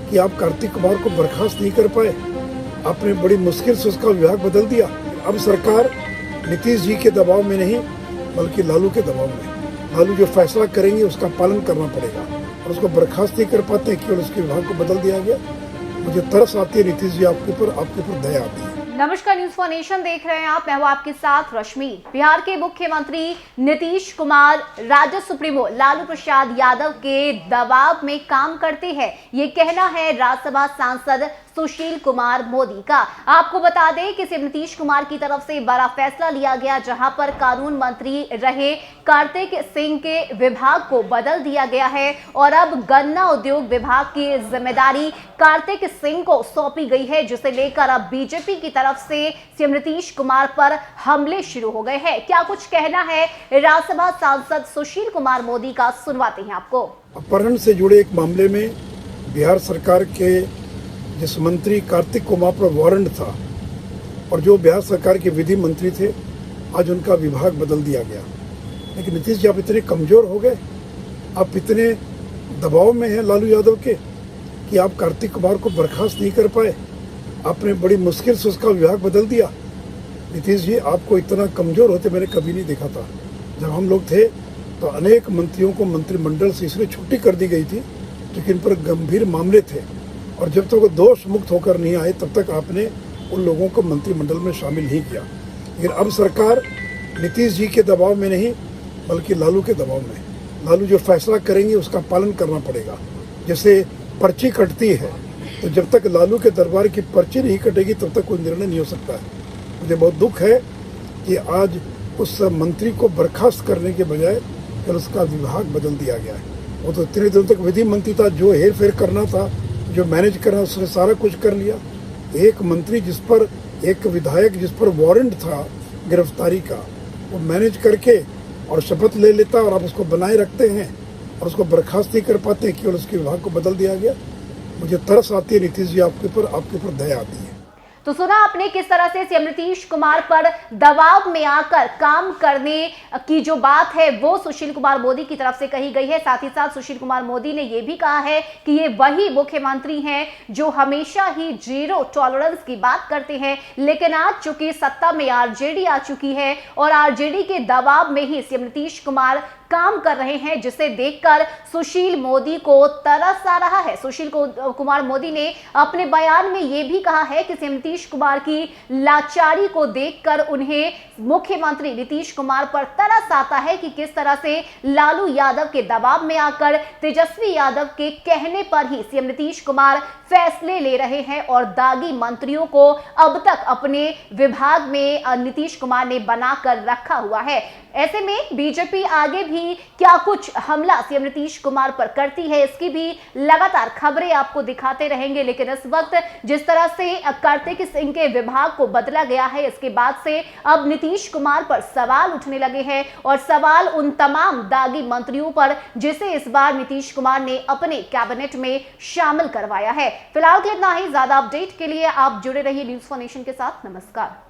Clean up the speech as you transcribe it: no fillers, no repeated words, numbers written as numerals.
कि आप कार्तिक कुमार को बर्खास्त नहीं कर पाए। आपने बड़ी मुश्किल से उसका विभाग बदल दिया। अब सरकार नीतीश जी के दबाव में नहीं बल्कि लालू के दबाव में। लालू जो फैसला करेंगे उसका पालन करना पड़ेगा और उसको बर्खास्त नहीं कर पाते, केवल उसके विभाग को बदल दिया गया। मुझे तरस आती है नीतीश जी आपके ऊपर दया आती है। नमस्कार, न्यूज़ फॉर नेशन देख रहे हैं आप। मैं हूं आपके साथ रश्मि। बिहार के मुख्यमंत्री नीतीश कुमार राजद सुप्रीमो लालू प्रसाद यादव के दबाव में काम करते हैं, ये कहना है राज्यसभा सांसद सुशील कुमार मोदी का। आपको बता दें कि सिर्फ नीतीश कुमार की तरफ से बड़ा फैसला लिया गया, जहां पर कानून मंत्री रहे कार्तिक सिंह के विभाग को बदल दिया गया है और अब गन्ना उद्योग विभाग की जिम्मेदारी कार्तिक सिंह को सौंपी गई है, जिसे लेकर अब बीजेपी की तरफ से सीएम नीतीश कुमार पर हमले शुरू हो गए हैं। क्या कुछ कहना है राज्यसभा सांसद सुशील कुमार मोदी का, सुनवाते हैं आपको। अपहरण से जुड़े एक मामले में बिहार सरकार के जिस मंत्री कार्तिक कुमार पर वारंट था और जो बिहार सरकार के विधि मंत्री थे, आज उनका विभाग बदल दिया गया। लेकिन नीतीश जी आप इतने कमजोर हो गए, आप इतने दबाव में हैं लालू यादव के कि आप कार्तिक कुमार को बर्खास्त नहीं कर पाए। आपने बड़ी मुश्किल से उसका विभाग बदल दिया। नीतीश जी आपको इतना कमजोर होते मैंने कभी नहीं देखा था। जब हम लोग थे तो अनेक मंत्रियों को मंत्रिमंडल से इसलिए छुट्टी कर दी गई थी क्योंकि इन पर गंभीर मामले थे और जब तक वो दोष मुक्त होकर नहीं आए तब तक आपने उन लोगों को मंत्रिमंडल में शामिल नहीं किया। लेकिन अब सरकार नीतीश जी के दबाव में नहीं बल्कि लालू के दबाव में। लालू जो फैसला करेंगे उसका पालन करना पड़ेगा। जैसे पर्ची कटती है तो जब तक लालू के दरबार की पर्ची नहीं कटेगी तब तक कोई निर्णय नहीं हो सकता है। मुझे बहुत दुख है कि आज उस मंत्री को बर्खास्त करने के बजाय फिर उसका विभाग बदल दिया गया है। वो तो इतने दिनों तक विधि मंत्री था, जो हेर फेर करना था, जो मैनेज करना, उसने सारा कुछ कर लिया। एक मंत्री जिस पर, एक विधायक जिस पर वारंट था गिरफ्तारी का, वो मैनेज करके और शपथ ले लेता और आप उसको बनाए रखते हैं और उसको बर्खास्त नहीं कर पाते, केवल उसके विभाग को बदल दिया गया। मुझे तरस आती है नीतीश जी आपके ऊपर दया आती है। तो सुना आपने किस तरह से सीएम नीतीश कुमार पर दबाव में आकर काम करने की जो बात है वो सुशील कुमार मोदी की तरफ से कही गई है। साथ ही साथ सुशील कुमार मोदी ने यह भी कहा है कि ये वही मुख्यमंत्री हैं जो हमेशा ही जीरो टॉलरेंस की बात करते हैं, लेकिन आज चूंकि सत्ता में आरजेडी आ चुकी है और आरजेडी के दबाव में ही सीएम नीतीश कुमार काम कर रहे हैं, जिसे देखकर सुशील मोदी को तरस आ रहा है। सुशील कुमार मोदी ने अपने बयान में यह भी कहा है कि सीएम नीतीश कुमार की लाचारी को देखकर उन्हें मुख्यमंत्री नीतीश कुमार पर तरस आता है कि किस तरह से लालू यादव के दबाव में आकर तेजस्वी यादव के कहने पर ही सीएम नीतीश कुमार फैसले ले रहे हैं और दागी मंत्रियों को अब तक अपने विभाग में नीतीश कुमार ने बनाकर रखा हुआ है। ऐसे में बीजेपी आगे भी क्या कुछ हमला सीएम नीतीश कुमार पर करती है, इसकी भी लगातार खबरें आपको दिखाते रहेंगे। लेकिन इस वक्त जिस तरह से कार्तिक सिंह के विभाग को बदला गया है, इसके बाद से अब नीतीश कुमार पर सवाल उठने लगे हैं और सवाल उन तमाम दागी मंत्रियों पर जिसे इस बार नीतीश कुमार ने अपने कैबिनेट में शामिल करवाया है। फिलहाल के इतना ही। ज्यादा अपडेट के लिए आप जुड़े रहिए न्यूज़ फॉर नेशन के साथ। नमस्कार।